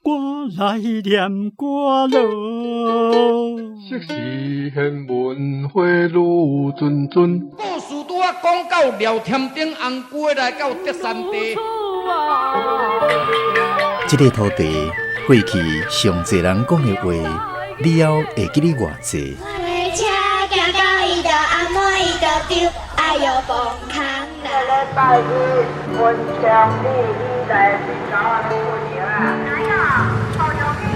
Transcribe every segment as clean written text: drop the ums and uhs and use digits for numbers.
我来念歌咯。昔时贤文花女谆谆，故事拄啊讲到廖添丁红过来到德山地。这个土地过去上侪人讲的话，你还会记得偌济？车行到伊就暗暝伊就丢，哎哟崩空啦！礼拜日温强你来去找我的姑娘啊！哪有？好容易，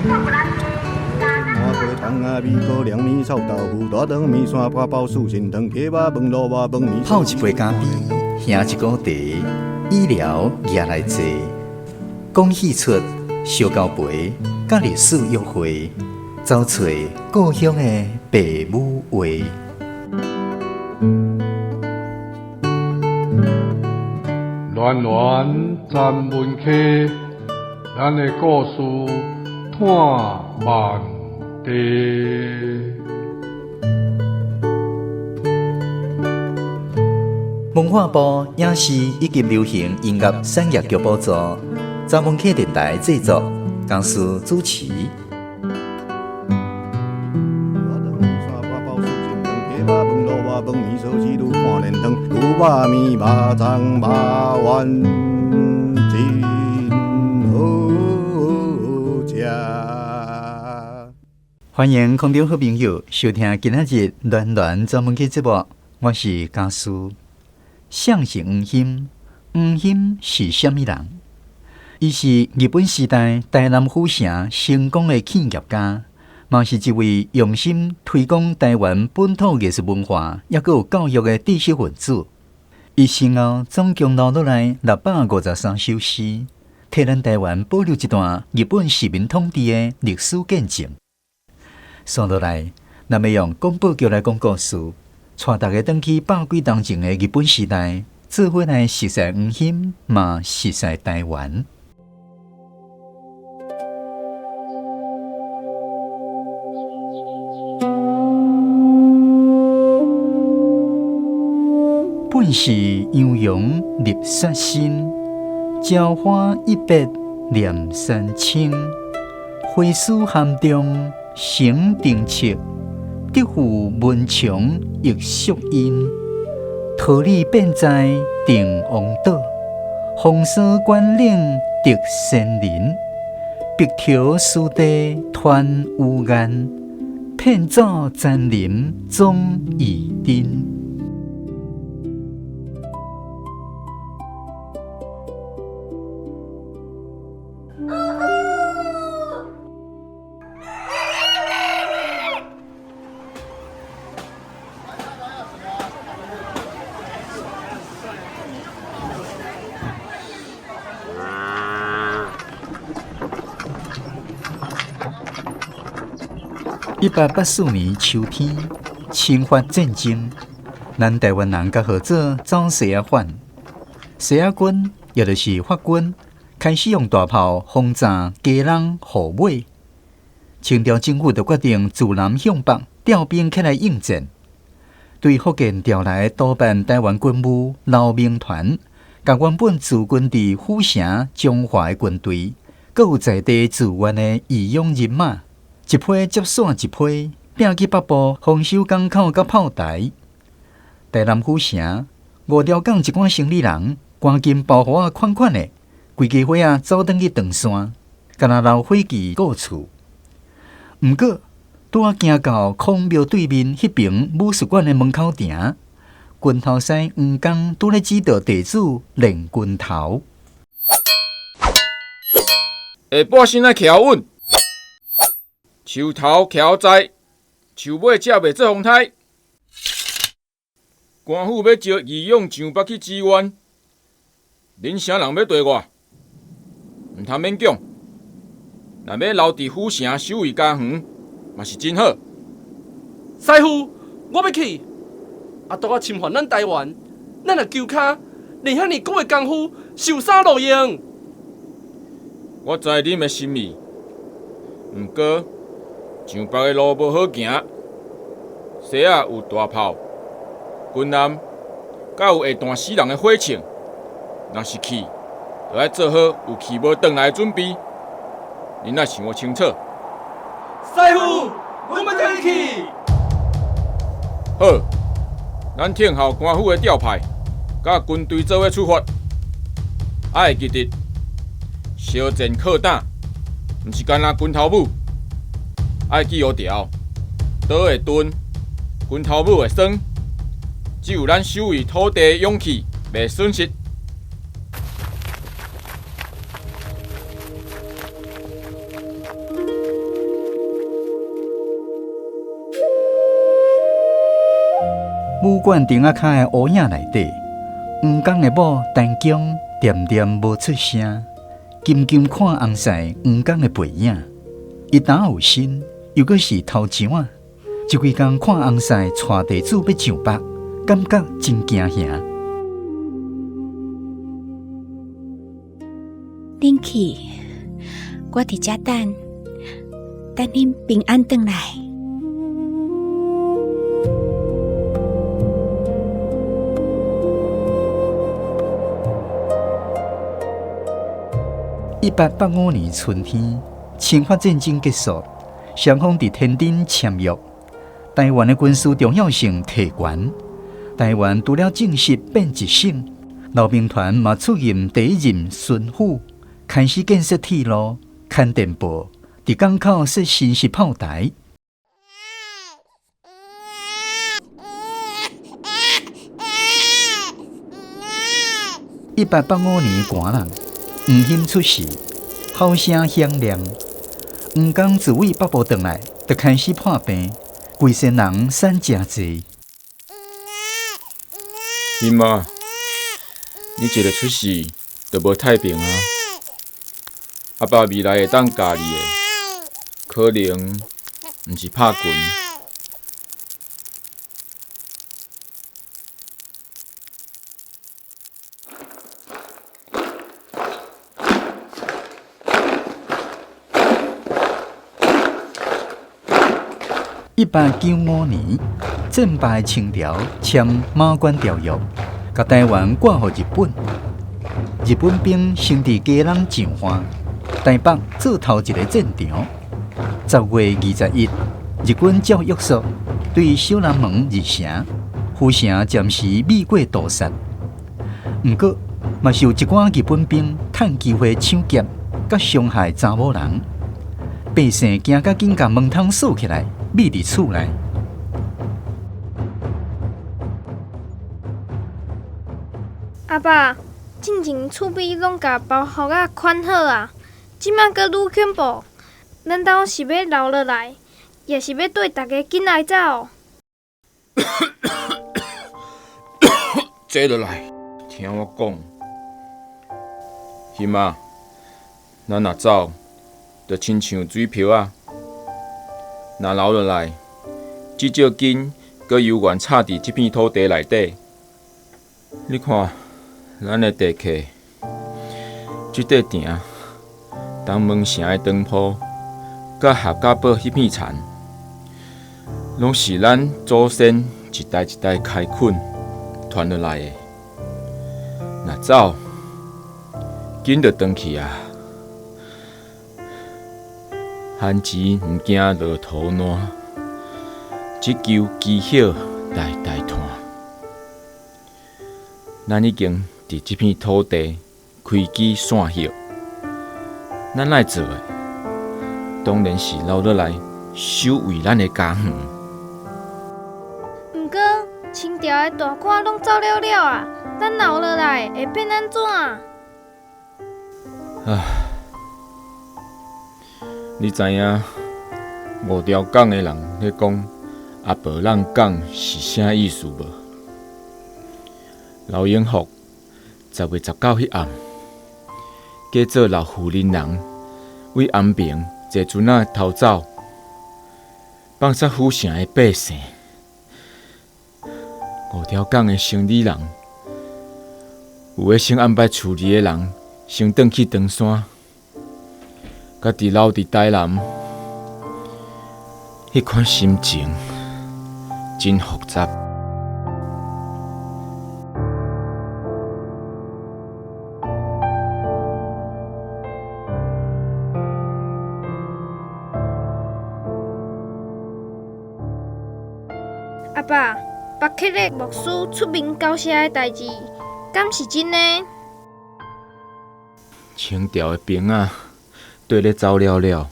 做不来麻婆汤啊，米糕凉面臭豆腐，大肠面线花包素心汤，鸡肉饭萝卜饭面。泡一杯咖啡，兄一锅茶，医疗也来坐。讲戏出，烧交陪，甲历史约会，找找故乡的爸母话。暖暖站门客，咱的故事探万地。文化部影视以及流行音乐产业局补助，查门客电台制作，公司主持。饭面烧鸡肉看连汤，牛肉面肉粽肉丸真好食。欢迎空中好朋友收听今仔日暖暖专门客节目，我是家师。谁是黄兴？黄兴是什么人？伊是日本时代台南府城成功的企业家。嘛是一位用心推广台湾本土艺术文化，也有教育的知识分子。伊身后总共留落来653首诗，替咱台湾保留一段日本殖民统治的历史见证。算落来，咱要用广播剧来讲故事，带大家回去百几年前的日本时代，做伙来熟悉黄兴，嘛熟悉台湾。本是阳阳立雪新，朝花一别念三清。花树含中成定彻，德负文强亦宿因。桃李便在定王岛，风霜关岭得仙林。碧条书地团有颜，片早占林终已丁。1884年秋天，侵华战争，咱台湾人甲合作走西亚反，西亚军也就是法军，开始用大炮轰炸家人户马。清朝政府就决定自南向北调兵起来应战，对福建调来督办台湾军务刘铭团，甲原本驻军伫府城中华的军队，各有在地自愿的义勇人马。一批接线一批，拼去北部丰收港口甲炮台。台南府城5条港一寡生理人，赶紧包袱款款的，规家伙仔走转去长山，敢若留火旗顾厝。毋过，拄啊行到孔庙对面迄边武术馆的门口埕，军头师黄刚拄咧指导弟子练军头。下半身啊徛稳。树头徛在，树尾才袂做风台。官府要招义勇上北去支援，恁啥人要对我？毋通勉强。若要留伫府城守卫家园，嘛是真好。师傅，我要去。阿杜啊侵犯咱台湾，咱若求卡，连遐尼讲的功夫，受啥路用？我知恁的心意，毋过。上北的路无好行，西仔有大炮，军南敢有会弹死人的火枪。若是去，就要做好有去无转来的准备。恁若想我清楚。师傅，我要跟你去。好，咱听候官府的调派，甲军队做伙出发。爱记得，烧战靠胆，毋是干那军头母。爱记好条，刀会钝，军头母会酸。只有咱守卫土地的勇气袂损失。武馆顶仔骹的乌影内底，黄江的某陈江点点无出声，静静看红晒黄江的背影。伊打有心，又搁是头前仔，一规工看红晒带地主要上北，感觉真惊吓。恁去，我伫遮等恁平安转来。1885年春天，清法战争结束，双方伫天津签约。台湾的军事重要性提悬，台湾除了正式变一省，老兵团嘛出任第一任巡抚，开始建设铁路、牵电报，伫港口设新式炮台。1885年寒人。黄兴出事，号声响亮。黄刚自为北部转来，就开始破病，规身人瘦真济。恁妈，你一个出事，就无太平啊！阿爸未来会当教你的，可能毋是拍拳。1895年，战败的清朝签《马关条约》，甲台湾割予日本。日本兵先伫家人上岸，台北做头一个战场。10月21日，日军照约束对小南门入城，府城暂时米过屠杀。毋过，嘛是有一寡日本兵趁机会抢劫，甲伤害查某人。百姓惊甲紧，甲门窗锁起来。秘伫厝内，阿爸，进前厝边拢甲包袱啊款好啊，即摆阁愈恐怖，难道是要留落来，也是要对大家紧来走？坐落来，听我讲，հիմ啊，咱若走，就亲像水漂啊。若留落来，至少紧阁犹原插伫即片土地内底。你看，咱的地契，即块埕，东门城的当铺，甲合家堡迄片田，拢是咱祖先一代一代开垦传落来的。若走，紧就转去啊！旱钱毋惊落土烂，即求基晓代代传。咱已经伫即片土地开枝散叶，咱爱做的，当然是留落来守卫咱的家园。毋过清朝的大官拢走了了啊，咱留落来会变安怎啊？你知影五条港的人咧讲阿婆浪港是啥意思无？老永福10月19迄暗，假做老妇人人为安平坐船仔逃走，放杀府城的百姓。五条港的生理人，有的先安排处理的人先转去长山。家己留伫台南，迄款心情真复杂。阿爸，北克的牧师出面交涉的代志，敢是真的？清朝的兵仔对咧走了了，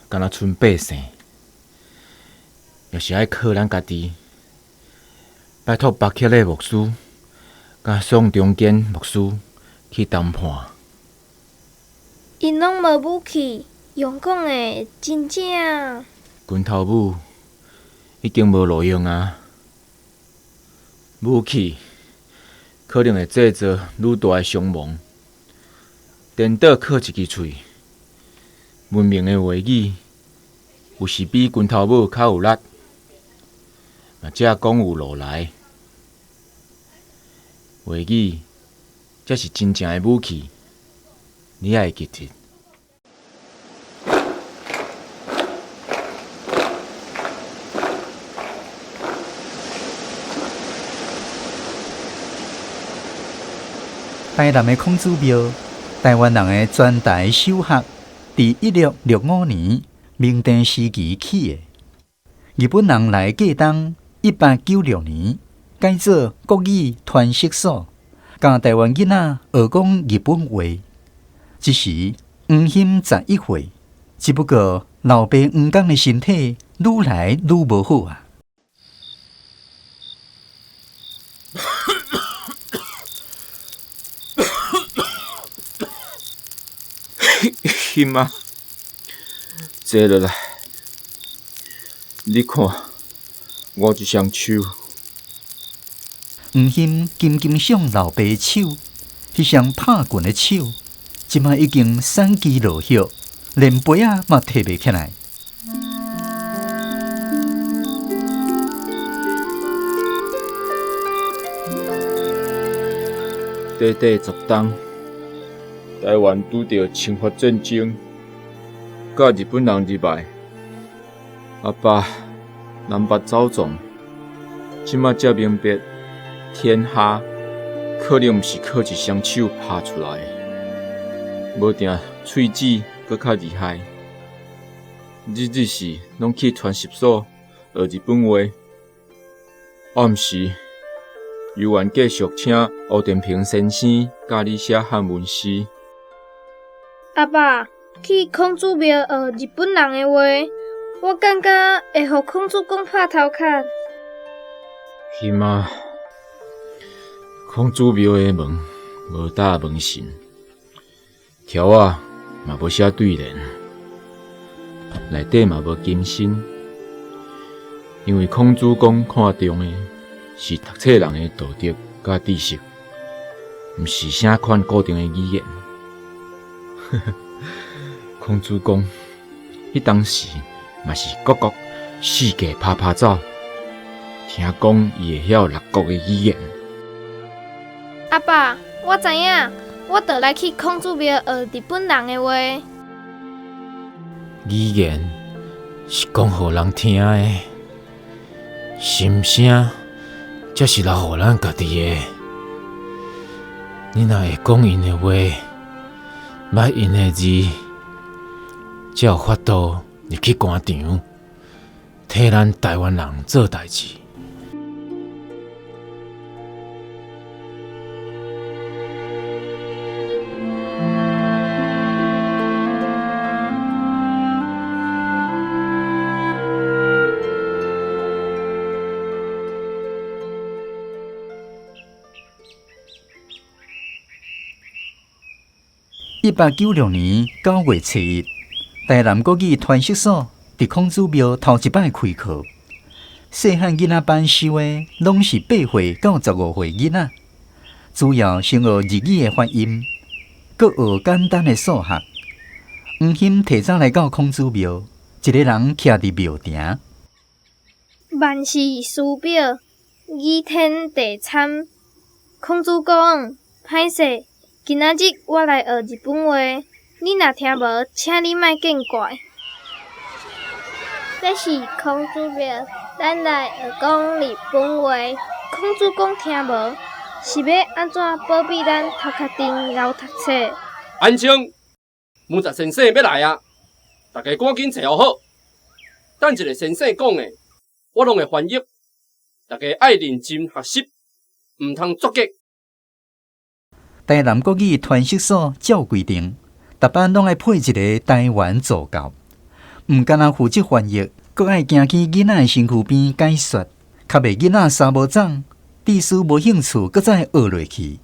敢若剩百姓，要是爱靠咱家己，拜托北克的牧师，甲宋中坚牧师去谈判。因拢无武器，用讲的真正。拳头武已经无路用啊，武器可能会制造愈大的伤亡。颠倒靠一支喙，文明的话语，有时比拳头武较有力，嘛才讲有路来。话语才是真正的武器，你爱记得。台南的孔子庙，台湾人的全台首学，伫1665年明治时期起的。日本人来过冬，1896年改做国语传习所，教台湾囡仔学讲日本话。这时黄兴11岁，只不过老爸黄刚的身体愈来愈无好啊。兴啊，坐落来，你看我这双手。黄兴紧紧上老爸的手，迄双拍拳的手，即摆已经散肌落血，连杯仔嘛摕袂起来。短短10冬，台湾拄着侵华战争，甲日本人入来，阿爸南北走撞，即马才明白，天下可能毋是靠一双手拍出来的，无定喙齿搁较厉害。日时拢去传习所学日本话，暗时游玩继续请吴殿平先生教你写汉文诗。阿爸，去孔子庙学日本人的话，我感觉会互孔子公拍头壳。兴啊，孔子庙的门无搭门神，条仔嘛无写对联，内底嘛无金身，因为孔子公看重的是读册人的道德甲知识，毋是啥款固定的语言。孔子公迄当时嘛是各国四界拍走，听讲伊会晓6国的语言。阿爸，我知影，我倒来去孔子庙学日本人的话。语言是讲互人听的，心声才是留互咱家己的。你若会讲因的话，捌因的字，才有法度入去官场，替咱台湾人做代志。1896年9月初1，台南国语传习所伫孔子庙头一摆开课。细汉囡仔班收的拢是8岁到15岁囡仔，主要先学日语的发音，搁学简单的数学。黄兴提早来到孔子庙，一个人徛伫庙埕。万事师表，倚天地参。孔子讲，歹势。今仔日我来学日本话，你若听无，请你莫见怪。这是孔子庙，咱来学讲日本话。孔子讲听无，是要安怎保庇咱头壳顶留读册？安静，武则先生要来啊！大家赶紧坐好好。等一个先生讲的，我拢会翻译，大家爱认真学习，唔通作孽。台南国语传习所照规定，逐班拢爱配一个台湾助教，毋干那负责翻译，阁爱行去囡仔的身躯边解说，较袂囡仔三无长，知识无兴趣，阁再学落去。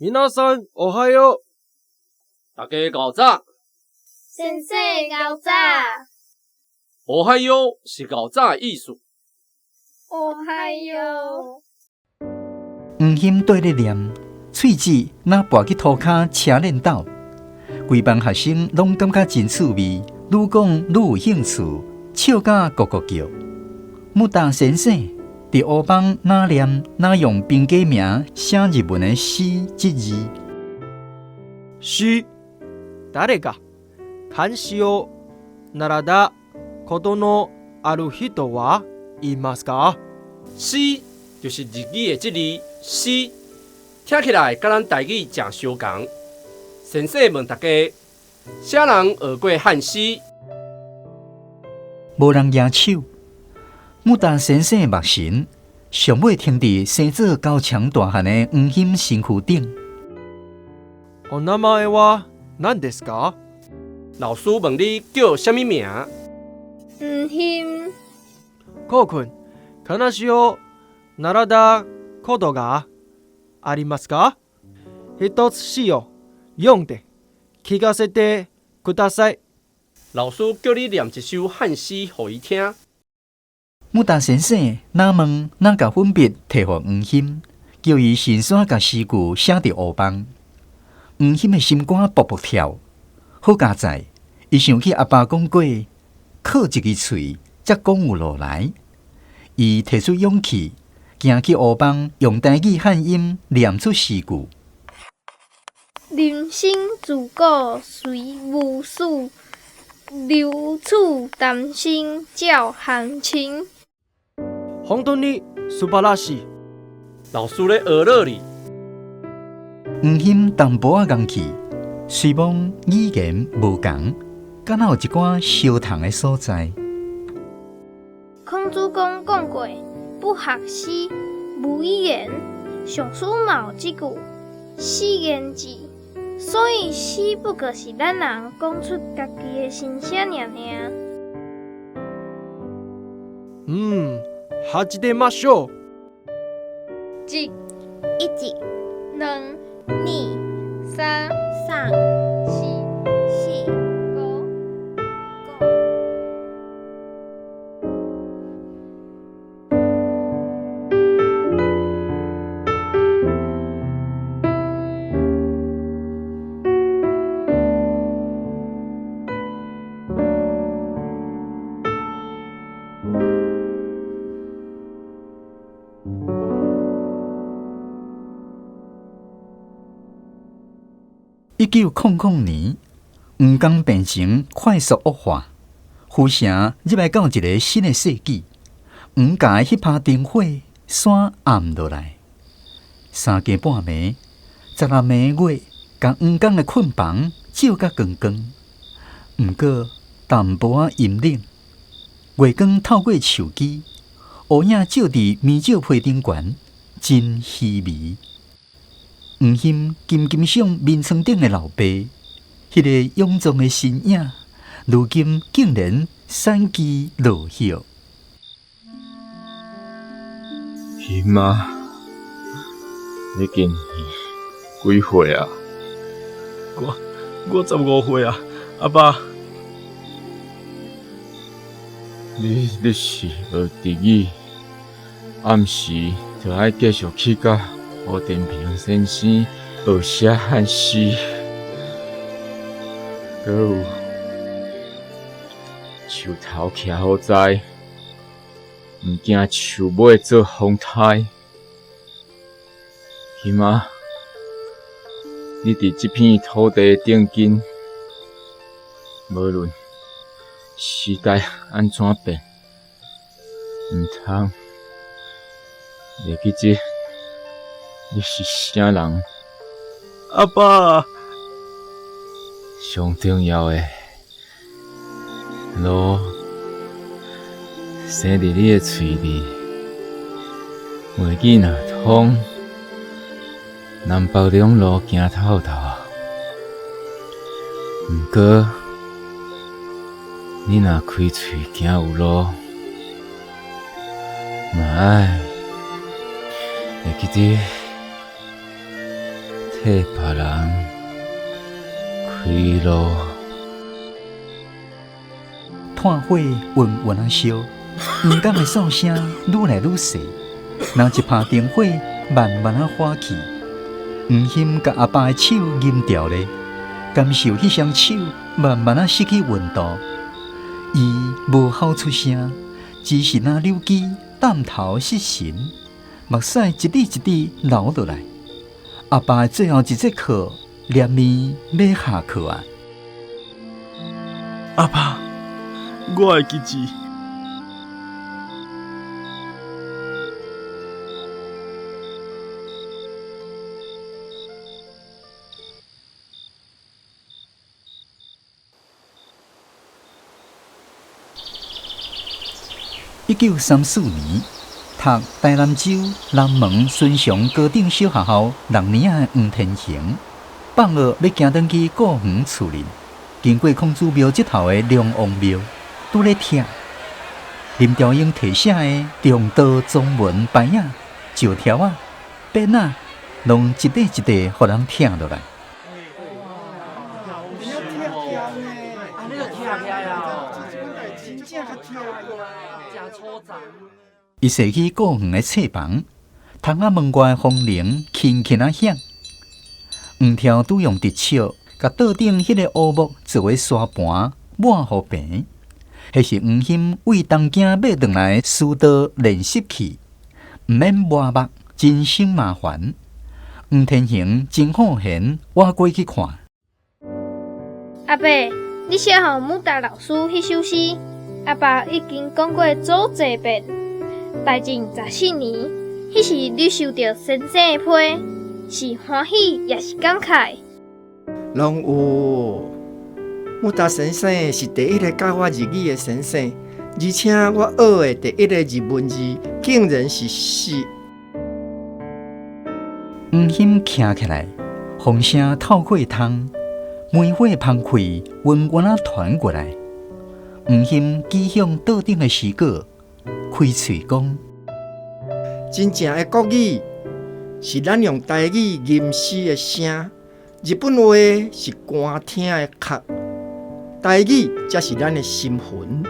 皆さん、おはよう。大家搞早。先生搞早。おはよう是搞早的意思。おはよう。黄心对咧念，喙齿若跋去涂骹车练斗，规班学生拢感觉真趣味，愈讲愈有兴趣，笑甲咕咕叫。木达先生伫黑板哪念哪用平假名写日文的诗即字。詩、誰か漢詩を習ったことのある人はいますか？詩就是日语的即字詩，听起来甲咱台语诚相共。先生问大家，啥人学过汉诗？无人举手。木达先生的目神上尾停伫生做高强大汉的黄心身躯顶。お名前は何ですか？老师问你叫啥物名？黄心。こうくん、話を習ったことがありますか？一つ詩を読んで聞かせてください。老师叫你念一首汉诗互伊听。木达先生哪问哪甲粉笔摕互黄心，叫伊顺续甲诗句写伫黑板。黄心的心肝卜卜跳，好佳哉！伊想起阿爸讲过，靠一支喙才讲有路来。伊提出勇气，行去黑板，用台语汉音念出诗句。人生自古随无事，留处丹心照汗青。本当に素晴らしい。老师咧学乐你。黄心淡薄仔硬气，虽望语言无共，敢若有一寡相同的所在。孔子讲过，不学诗，无以言。上书嘛有即句，诗言志。所以诗不过是咱人讲出家己的心声尔。始めましょう。一、一、两、二、三、三、四、四、五。1900年，黄冈病情快速恶化，府城入来到一个新的世纪。黄家的迄拍灯火，山暗落来。三更半暝，16暝的月，将黄冈的困房照甲光光。毋过淡薄仔阴冷，月光透过树枝，乌影照伫棉照被顶悬，真稀微。黄心金金想面床顶的老爸，迄个臃肿的身影，如今竟然散机落叶。心啊，你今年几岁啊？我15岁啊，阿爸。你是学日语，暗时就爱继续去甲胡den平先生学写汉诗，阁有树头徛好在，毋惊树尾做风台。心啊，你伫这片土地顶间，无论时代安怎变，毋通袂记这你是啥人？阿爸，上重要的路生伫你的喙里，袂记若通南北两路行透透。毋过，你若开喙行有路，嘛爱会记得替别人开路。炭火晕晕啊烧，黄江的噪声愈来愈细，那一拍灯火慢慢啊火去。黄兴甲阿爸的手吟调咧，感受迄双手慢慢啊失去温度。伊无吼出声，只是那扭机淡头失神，目屎一滴一滴流落来。阿爸的最后一节课，念面要下课啊！阿爸，我会记住。1934年，读台南州南门顺祥高等小学校6年的黄天行，放学要行转去故园厝里，经过孔子庙这头的龙王庙，拄咧听林兆英题写的中道中文牌啊、石条啊、鞭啊，拢一块一块，互人听落来。伊坐去故园的册房，窗仔门外的风铃轻轻啊响。黄条拄用直尺，甲桌顶迄个乌木做的沙盘抹互平。迄是黄兴为东京买转来的书刀练习器，毋免抹目，真心麻烦。黄天行真好闲，我过去看。阿伯，你写互武达老师迄首诗，阿爸已经讲过足侪遍。大正14年，迄时你收到先生的批，是欢喜也是感慨？拢有。武达先生是第一个教我日语的先生，而且我学的第一个日文字竟然是诗。黄兴徛起来，风声透过窗，煤火澎开，温温啊传过来。黄兴举向桌顶的诗稿，开嘴讲：真正的国语是咱用台语吟诗的声，日本话是歌听的壳，台语才是咱的心魂。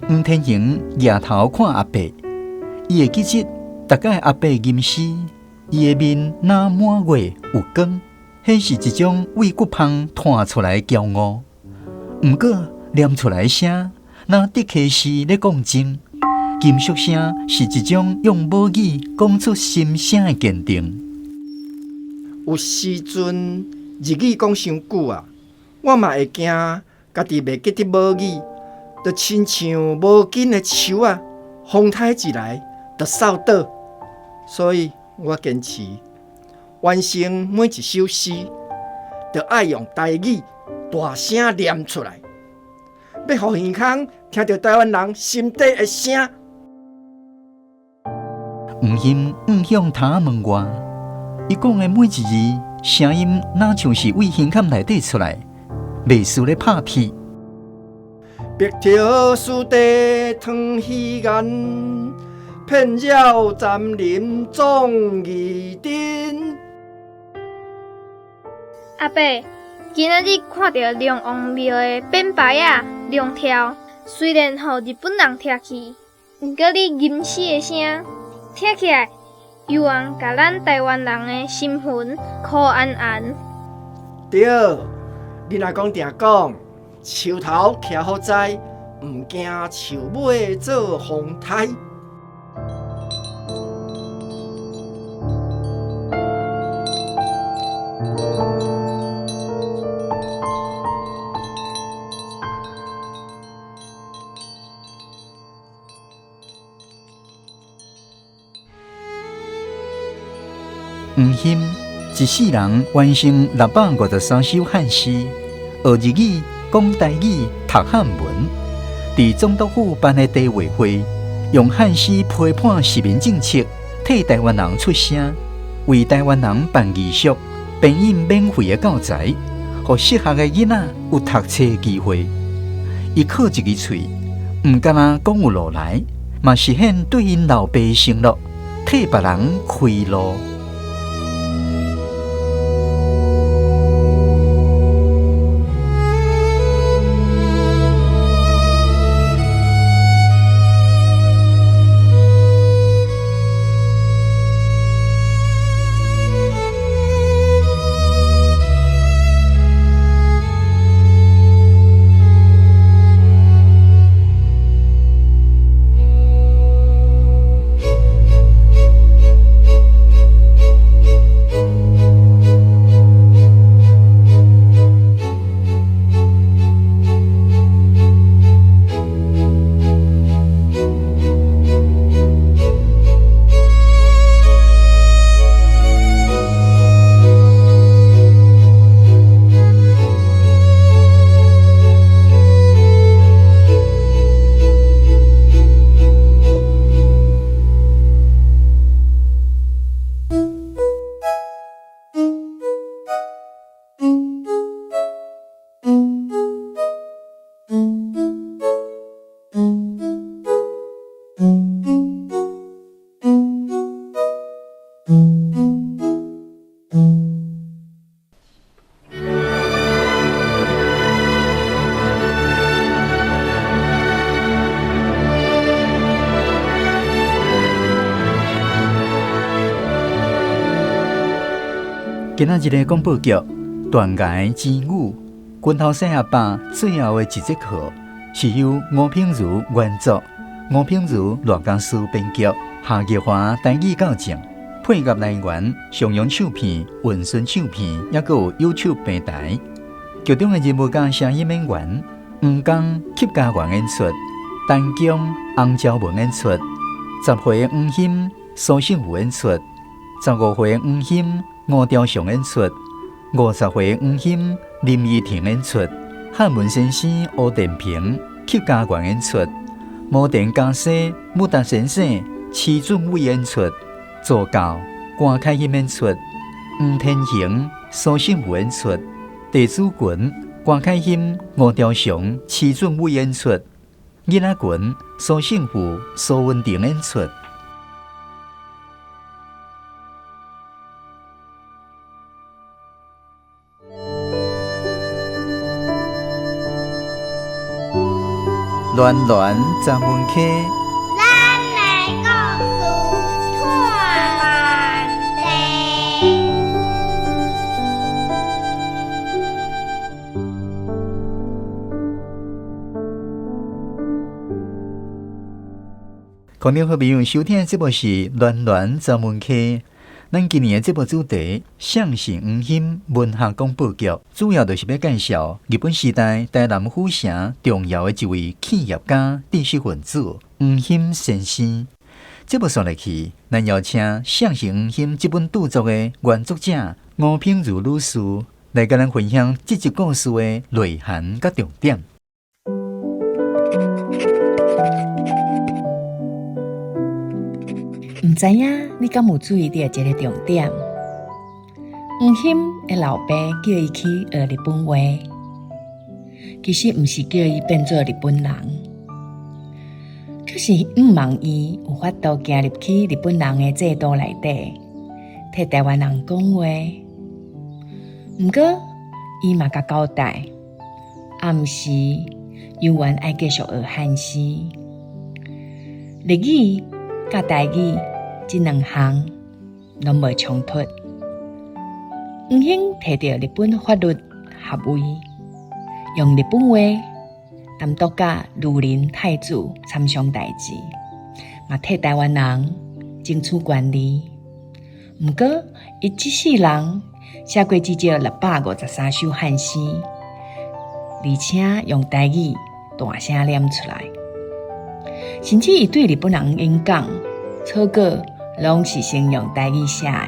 黄天行抬头看阿伯，伊会记得大概阿伯吟诗，伊的面若满月有光，迄是一种为骨芳弹出来的骄傲。毋过念出来的声，若的确是咧讲真。金属声是一种用母语讲出心声的坚定。有时阵日语讲伤久啊，我嘛会惊家己袂记得母语，就亲像无紧的树啊，风台一来就扫倒。所以我坚持完成每一首诗，就爱用台语大声念出来，要互耳孔听到台湾人心底的声。黄兴望向窗仔门外，伊讲的每一字声音，哪像是为胸坎内底出来，袂输咧拍屁。白条树地汤稀眼，片绕丛林总义珍。阿伯，今仔日看到龙王庙的鞭牌啊、龙条，虽然互日本人听去，毋过你吟诗的声。听起来，犹原甲咱台湾人的心魂苦安安。对，你若讲定讲，树头徛好在，毋惊树尾做风台。黄兴一世人完成653首汉诗，学日语、讲台语、读汉文。伫总督府办的地委会，用汉诗批判殖民政策，替台湾人出声，为台湾人办义塾，编印免费的教材，互适合的囡仔有读册的机会。伊靠一支喙，毋敢若讲有路来，嘛实现对因老爸的承诺，替别人开路。今仔日的广播剧《断崖之舞》，君头生阿爸最后的一节课，是由吴品如原作，吴品如罗家书编剧，夏日华台语教证，配乐来源上扬唱片、文顺唱片，也有 YouTube 平台。剧中的人物甲声音演员：黄刚、邱家元演出，陈江、洪昭文演出，10岁的黄鑫、苏胜武演出，15岁的黄鑫、吴兆祥演出，50岁的黄鑫、林依婷演出，汉文先生吴殿平、邱家元演出，摩田家师、武达先生、齐俊伟演出，助教关凯欣演出，黄天恒、苏胜武演出，地主群关凯欣、吴兆祥、齐俊伟演出，囡仔群苏胜武、苏文婷演出。暖暖十门客，咱来故事串满地。观众好朋友，收听的节目是《暖暖十门客》。咱今年的节目主题相信黄鑫文学广播剧，主要就是要介绍日本时代台南府城重要的一位企业家、知识分子黄鑫先生。节目说来去，咱邀请相信黄鑫这本著作的原作者吴品如女士来跟咱分享这集故事的内涵甲重点。唔知影你敢有注意到一个重点？黄鑫的老爸叫伊去学日本话，其实唔是叫伊变做日本人，可是毋望伊有法度行入去日本人的制度内底，替台湾人讲话。毋过伊嘛甲交代，暗时犹原爱继续学汉诗、日语甲台语。这两项拢无冲突。黄鑫摕到日本法律学位，用日本话监督甲儒林太子参详代志，嘛替台湾人争取权利。毋过，伊这世人写过至少653首汉诗，而且用台语大声念出来，甚至伊对日本人演讲草稿。拢是先用台语写的，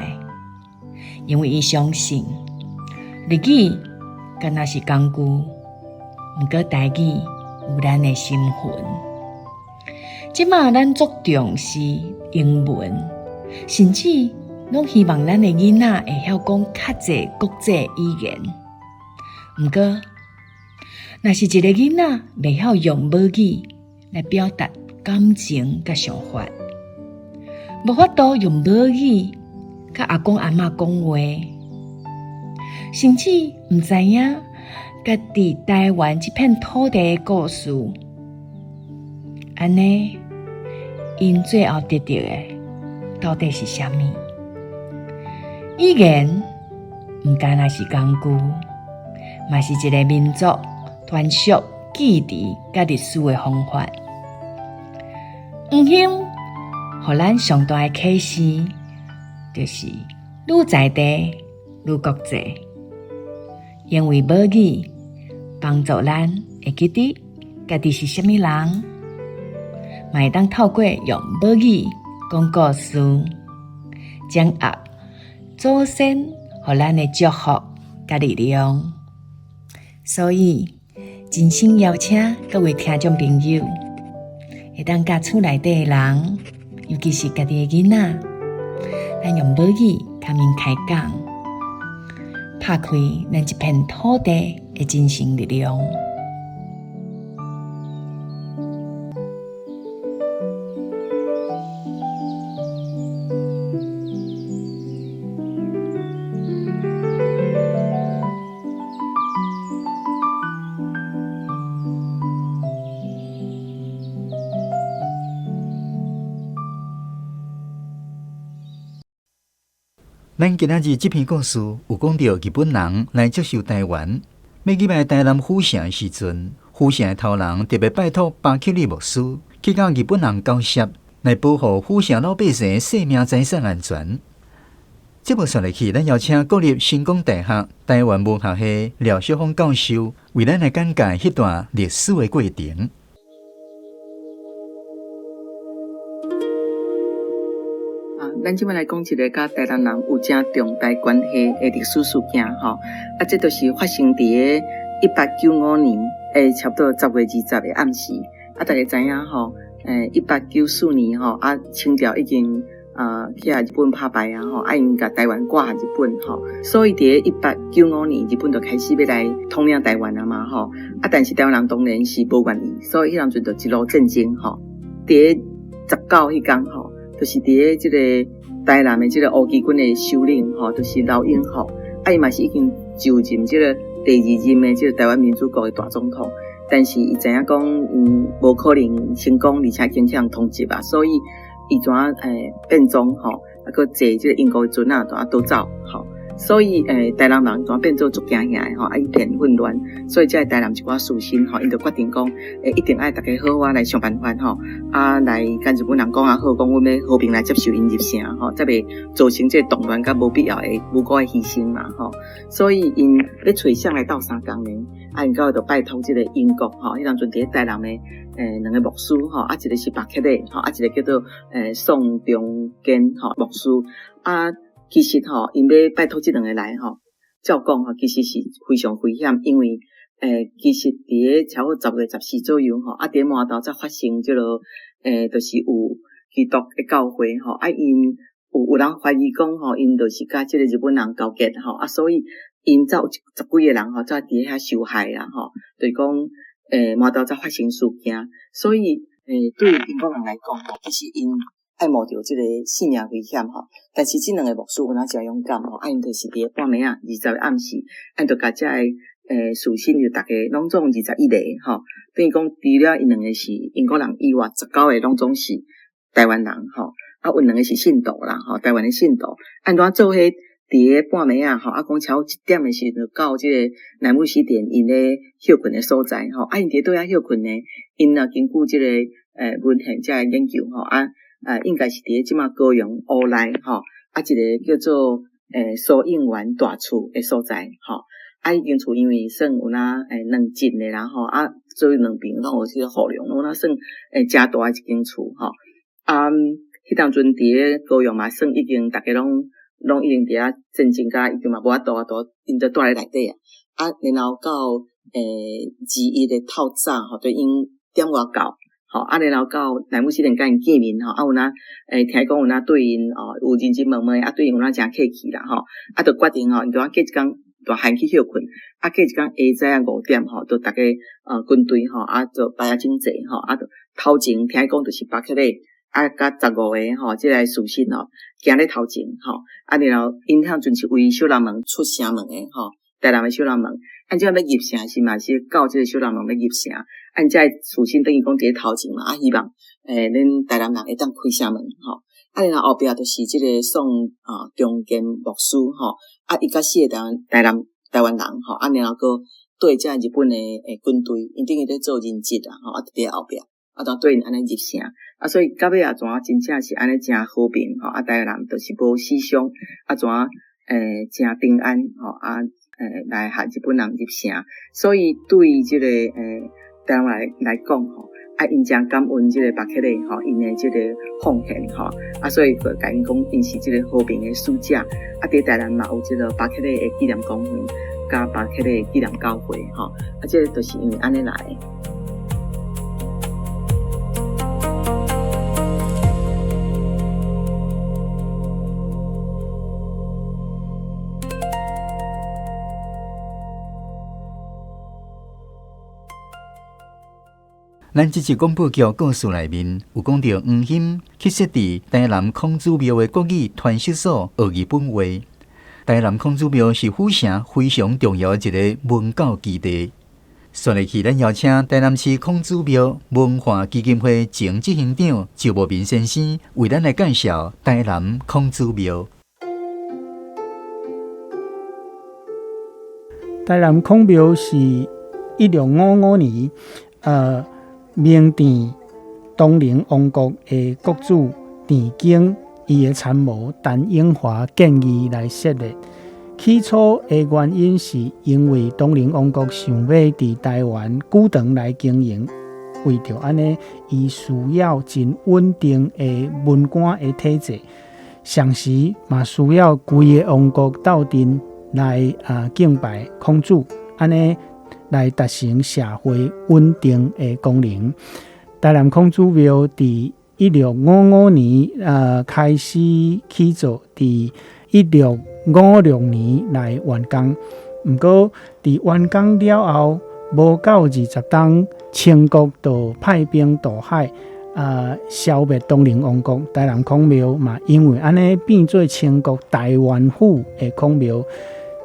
因为伊相信日语敢若是工具，毋过台语有咱的身份。即马咱足重视英文，甚至拢希望咱的囡仔会晓讲较侪国际语言。毋过，若是一个囡仔袂晓用母语来表达感情甲想法，无法度用母语甲阿公阿嬷讲话，甚至毋知影家己台湾这片土地的故事，安尼，因最后得到的到底是啥物？语言毋单单是工具，嘛是一个民族传承记忆甲历史的方法。黄兴，互咱上大的启示，就是愈在地愈国际，因为母语帮助咱会记得家己是啥物人，嘛会当透过用母语讲故事，掌握祖先互咱的祝福甲力量。所以，真心邀请各位听众朋友，会当甲厝内底的人，尤其是家己的囡仔，咱用母语甲面开讲，拍开咱一片土地的精神力量。咱今仔日这篇故事有讲到日本人来接受台湾，要入来台南府城的时阵，府城的头人特别拜托巴克利牧师去甲日本人交涉，来保护府城老百姓的生命财产安全。节目上来去，咱邀请国立成功大学台湾文学系廖小峰教授为咱来讲解迄段历史的过程。咱即摆来讲一个甲台南人有正重大关系的历史事件吼，这就是发生伫1895年差不多10月20的暗时，大家知影吼，1894年吼，清朝已经去日本拍败吼，因甲台湾挂下日本吼，所以伫1895年日本就开始要来统领台湾嘛吼，但是台湾人当然是无愿意，所以迄阵就一路战争吼，伫19迄天吼。就是伫即个台南的即个乌旗军的首领吼，就是刘永福，伊嘛是已经就任即个第2任的即个台湾民主国的大总统，但是伊知影讲，无可能成功，而且经常通缉啊，所以伊怎变装吼，佮坐即个英国的船都走吼。所以台南人怎变做足惊吓的吼，一片混乱，所以才台南一寡士绅吼，因就决定讲，一定爱大家好好来想办法吼，来跟日本人讲好，讲阮要和平来接受因入城吼，才袂造成这个动乱甲无必要的无辜的牺牲嘛吼。所以因要找谁来斗相共呢？因到就拜托这个英国吼，迄阵伫台南的两个牧师吼，一个是巴克利吼，一个叫做宋中坚吼牧师其实吼，因要拜托这两个来吼，照讲吼，其实是非常危险，因为其实伫超过10月14左右吼，伫满头才发生即落就是有基督的教会吼，因有人怀疑讲吼，因就是甲即个日本人勾结吼，所以因才有10几个人吼，才伫遐受害啦吼，就是讲满头才发生事件，所以对英国人来讲吼，其实因爱冒着即个性命危险吼，但是即两个牧师有哪真勇敢吼，因就是伫半暝啊20暗时，因就甲遮个士绅就逐个拢总21个吼，等于讲除了因两个是英国人以外，19个拢总是台湾人吼，有两个是信徒啦吼，台湾的信徒，按怎做迄伫半暝啊吼，讲超1点的时就到即个南姆西店因咧休困的所在吼，因伫倒遐休困呢，因若根据即个文献遮个研究吼应该是伫即马高雄乌内吼，一个叫做苏应元大厝的所在吼，已经厝因为算有哪2进的啦吼，所以两边拢有即个护廊，有哪算诚大的一间厝吼，迄当阵伫高雄嘛算已经大家拢拢已经伫遐战争甲已经嘛无法度因着住咧内底啊。然后到21的透早吼，对因点外到。吼，然后到内姆斯人甲因见面吼，有哪听讲有哪对因有认真问问，对因有哪诚客气啦吼，就决定吼，因就隔一天就喊去休困，隔一天下午5点吼，就逐个军队吼，就排啊真济吼，就头前听讲就是巴克勒甲15个吼，即个士绅吼，行咧头前吼，然后因向阵是为小人们出城门诶吼，台南诶小人们，即要入城是嘛是到即个小人们要入城。即个士绅等于讲伫咧头前嘛，希望恁台南人会当开城门吼，然后后壁就是即个宋中间牧师吼，伊甲4个台湾人吼，然后搁对即个日本诶军队，因等于咧做人质啦吼，伫咧后壁，就对因安尼入城，所以到尾怎真正是安尼诚和平吼，台南就是无死伤，怎诚平安吼，来和日本人入城，所以对即个台湾来讲吼，因诚感恩即个巴克勒吼，因诶即个奉献吼，所以就甲因讲，因是即个和平诶使者，伫台南嘛有即个巴克勒诶纪念公园，甲巴克勒纪念教会吼，即个就是因为安尼来的。咱这集广播剧故事内面有讲到黄兴去设置台南孔子庙的国语传习所学日本话。台南孔子庙是府城非常重要的一个文教基地。顺利去，咱邀请台南市孔子庙文化基金会前执行长周茂民先生为咱来介绍台南孔子庙。台南孔庙是1655年，明殿东陵王国的国主殿经伊的参谋陈永华建议来设立。起初的原因是因为东陵王国想要伫台湾久长来经营，为着安尼，伊需要真稳定的文官的体制，同时嘛需要规个王国斗阵来敬拜孔子，安尼来达成社会稳定的功能。台南孔子庙伫1655年开始起造，伫1656年来完工。不过伫完工了后，无到20天，清国就派兵渡海，消灭东陵王国。台南孔庙嘛，因为安尼变做清国台湾府的孔庙。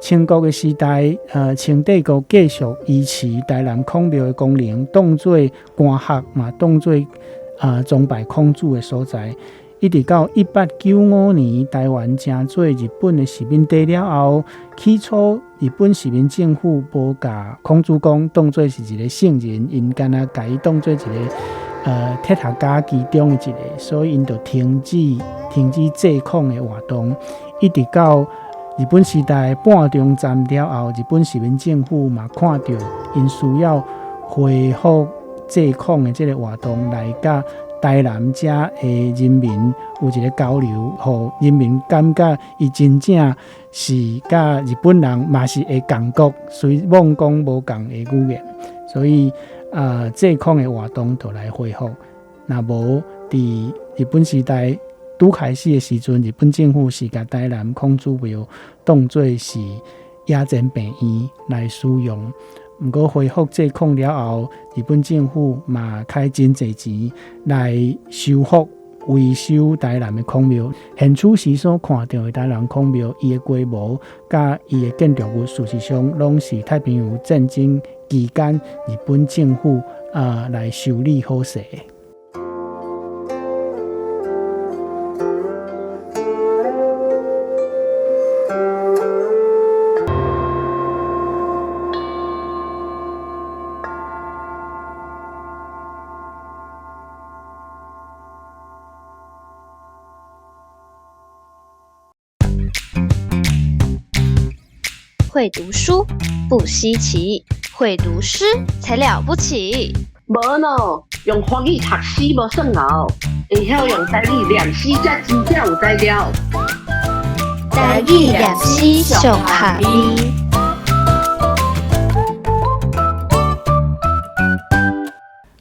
清国的时代，清帝国继续维持台南孔庙的功能，当作官学嘛，当作崇拜孔子的所在。一直到1895年，台湾成做日本的殖民地了后，起初日本殖民政府无把孔子公当作是一个圣人，因敢若把伊当作一个铁学家其中的一个，所以因就停止制孔的活动，一直到日本时代半中战了后，日本殖民政府嘛看到因需要恢复制孔的这个活动，来甲台南遮的人民有一个交流，互人民感觉伊真正是甲日本人嘛是会共国，虽罔讲无共的语言，所以制孔的活动就来恢复。若无伫日本时代拄开始的时阵，日本政府是甲台南孔子庙当作是野战病院来使用。不过恢复制孔了后，日本政府嘛开真侪钱来修复维修台南的孔庙。现此时所看到的台南孔庙，伊的规模甲伊的建筑物，事实上拢是太平洋战争期间日本政府来修理好势的。会读书不稀奇，会读诗才了不起。无喏，用华语读诗无算熬，会晓用台语念诗才真正有才了。台语念诗上下味。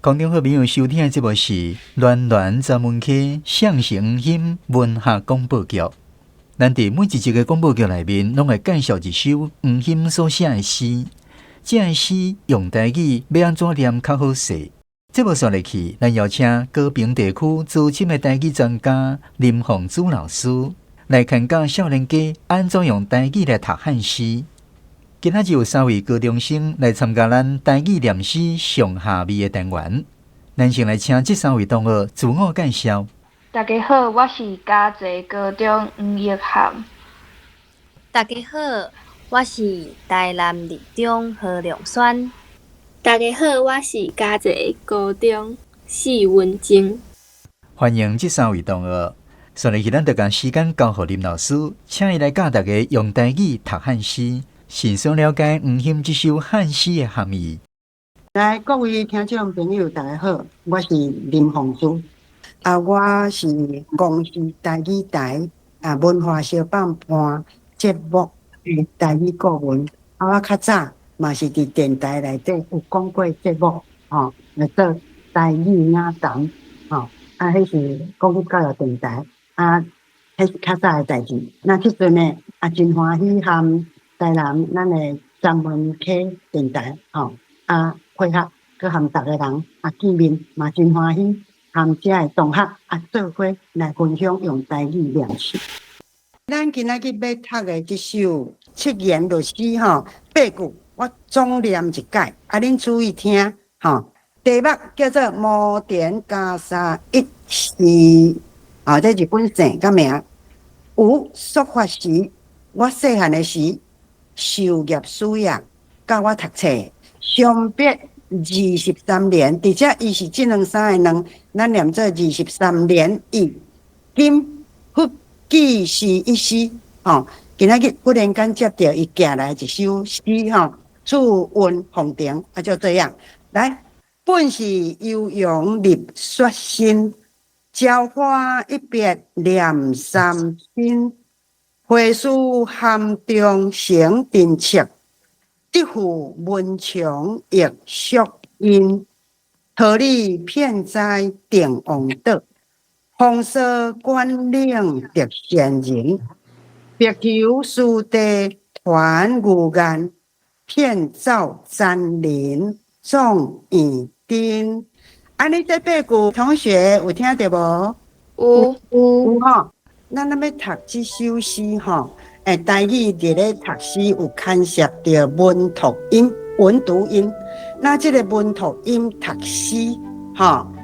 观众好朋友收听的节目是暖暖专门溪相声音文学广播剧。咱伫每一集嘅广播剧内面，拢会介绍一首黄兴所写的诗。这个诗用台语要安怎念较好势？节目说落去，咱邀请高屏地区资深的台语专家林凤珠老师来看教少年家安怎用台语来读汉诗。今仔日有3位高中生来参加咱台语念诗上下味的单元，咱先来请这3位同学自我介绍。大家好，我是嘉济高中黄奕涵。大家好，我是台南立中何良轩。大家好，我是嘉济高中许文静。欢迎这3位同学。所以咱就将时间交给林老师，请伊来教大家用台语读汉诗。先想了解黄兴这首汉诗的含义。来，各位听众朋友，大家好，我是林凤珠。我是公视台语台文化小榜班节目台语顾问。我较早嘛是伫电台内底有讲过节目，来做台语雅谈，迄是国语教育电台，迄是较早的代志。那即阵呢，真欢喜和台南咱的专门溪电台，配合佮和逐个人见面，嘛真欢喜，和遮个同学做伙来分享用台语念诗。咱今仔日要读的这首7言律诗8句，我总念一解，恁注意听题目叫做《摩田家沙一诗》，这日本姓甲名。有xuất發時，我細漢的時，受業需要，教我讀冊，相別23年，而且伊是2、3的2，咱念做23年以今復記是一詩。今仔日忽然間接到伊寄來一首詩，注文紅亭，就這樣。來，本是悠揚立雪心。朝花一別念三千，會書含中成定切，一副文長亦縮音，桃李片在定王道，紅色關領特仙人，白頭書地團語言，片照占林種耳釘。安尼这8句，同学有听到无？有吼。咱要读这首诗台语伫咧读诗有牵涉到文读音、文读音。那这个文读音读诗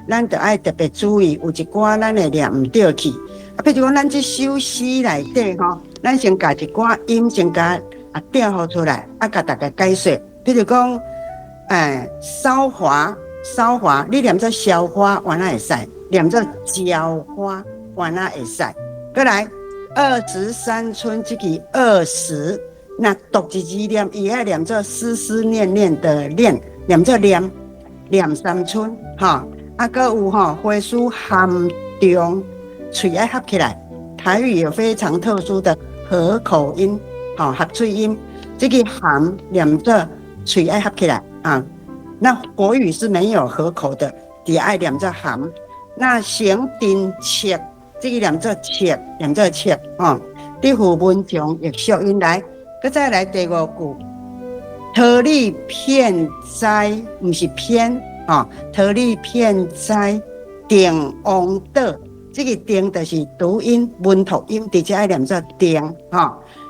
咱就爱特别注意，有一寡咱会念唔对去。譬如讲，咱这首诗内底咱先甲一寡音先甲调好出来，甲大家解说。譬如讲，韶华，你念做消花，原来会使；念做浇花，原来会使。过来，23春这个20，那读一字念，伊爱念做思思念念的念，念做念三春，搁有花书含中，嘴爱合起来。台语有非常特殊的合口音，合嘴音，这个含念做嘴爱合起来那国语是没有合口的，只爱念做含。那成定切，这个念做切，你副文章亦缩音来，再来第5句，桃李片栽，不是偏桃李片栽定王道，这个定就是读音文读音，而且爱念做定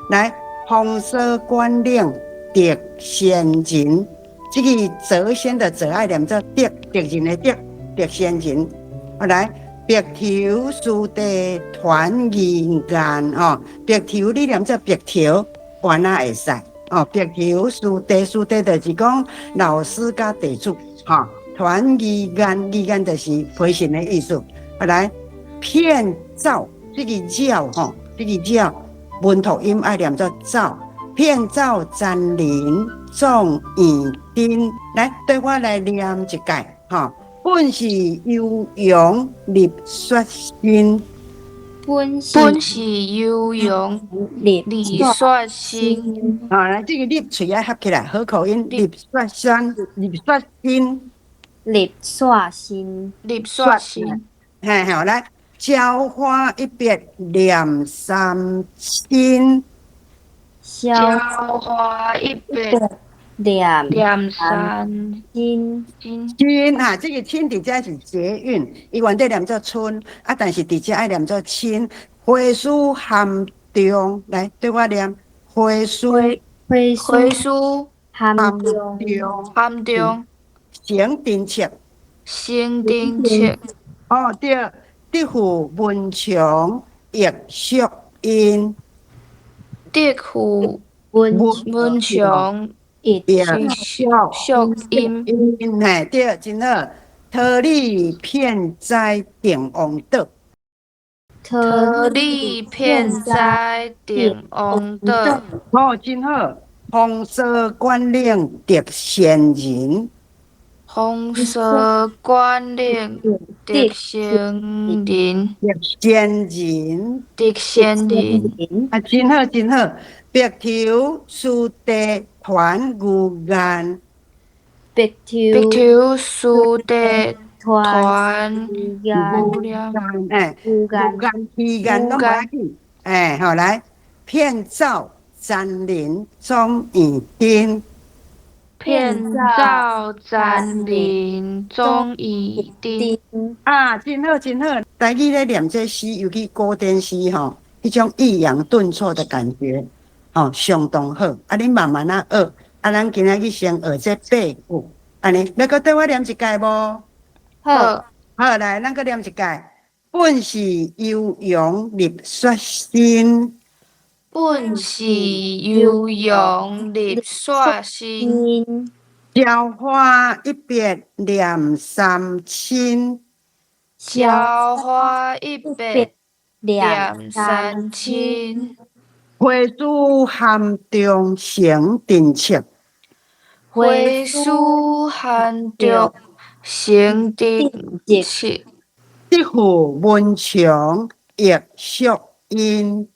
来，红色关领特仙人。这个谪仙的谪爱念做德人的德，德仙人。来，白头书地团圆眼白头你念做白头，原来会使白头书地就是讲老师甲地主团圆眼就是陪衬的意思。来，片照这个照文读音爱念做照，片照占林。种耳钉，来对我来念一解本是悠扬立雪心，本是悠扬丽雪新。来，这个立嘴要合起来，好口音，立雪山，立雪新，立雪新，立雪新。嘿，好来，浇花一别两三亲。浇花一别两三亲。亲啊，这个亲伫遮是捷运，伊原底念作春啊，但是伫遮爱念作亲。花树含中，来对我念花树含中，成定切。哦，对，德富文强易淑音。德富文强易淑音。嘿，对，真好。桃李片在定王岛。桃李片在定王岛。哦，真好。红色官领得仙人。红色官领得仙人。啊，真好真好。白头书地团牛眼。白头书地团牛眼。牛眼拢买去。好来，片照占林钟义丁。片照占林钟义丁。啊，真好真好！台语咧念这诗，尤其古典诗吼，迄种抑扬顿挫的感觉，相当好。啊，你慢慢啊学，啊，咱今仔日先学这八句，安尼，要搁对我念一届无？好，好来，咱搁念一届。本是悠扬丽雪新。本是悠扬丽雪新。浇花一别两三亲。浇花一别两三亲。花树含中成定切。花树含中成定切。德富文强易淑音。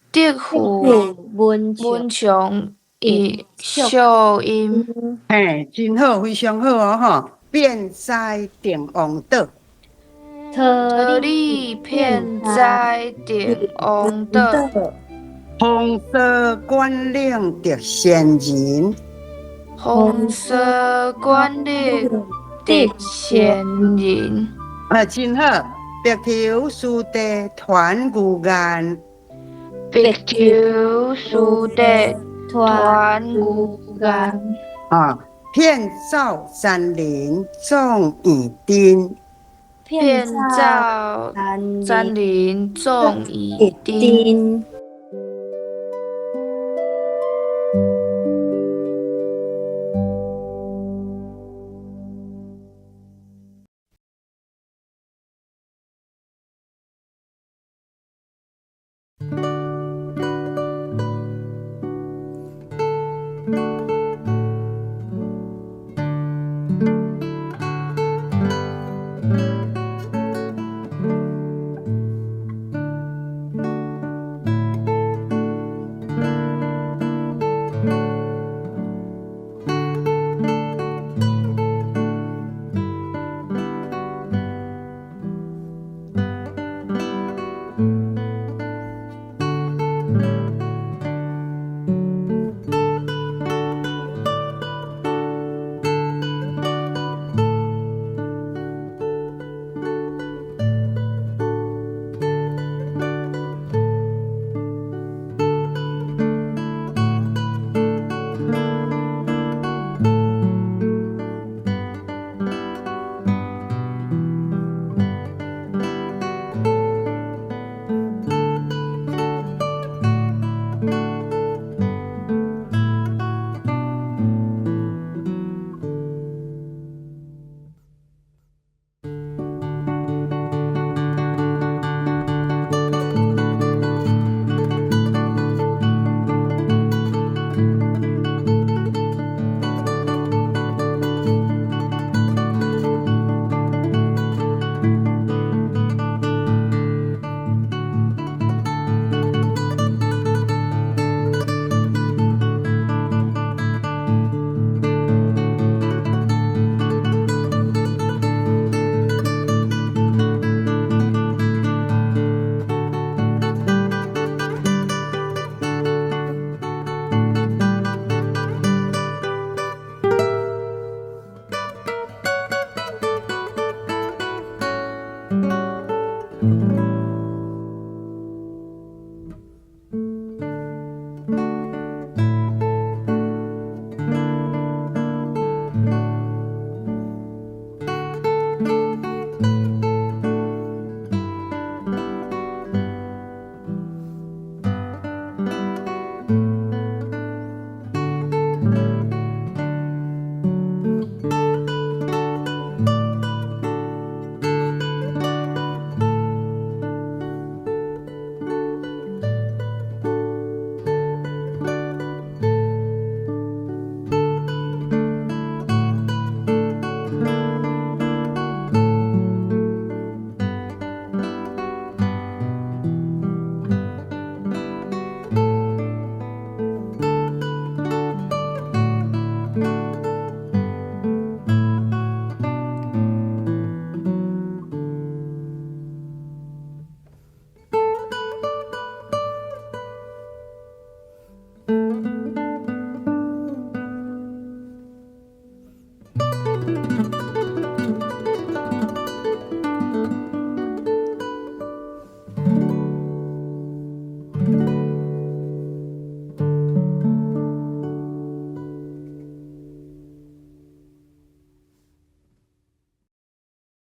德富文强易淑音。嘿，真好，非常好哦吼！遍在定王岛。桃李片在定王岛。红色官领得仙人。红色官领得仙人。啊，真好！白头书地团牛眼。白头书地团牛眼。啊，片照占林钟义丁。片照占林钟义丁。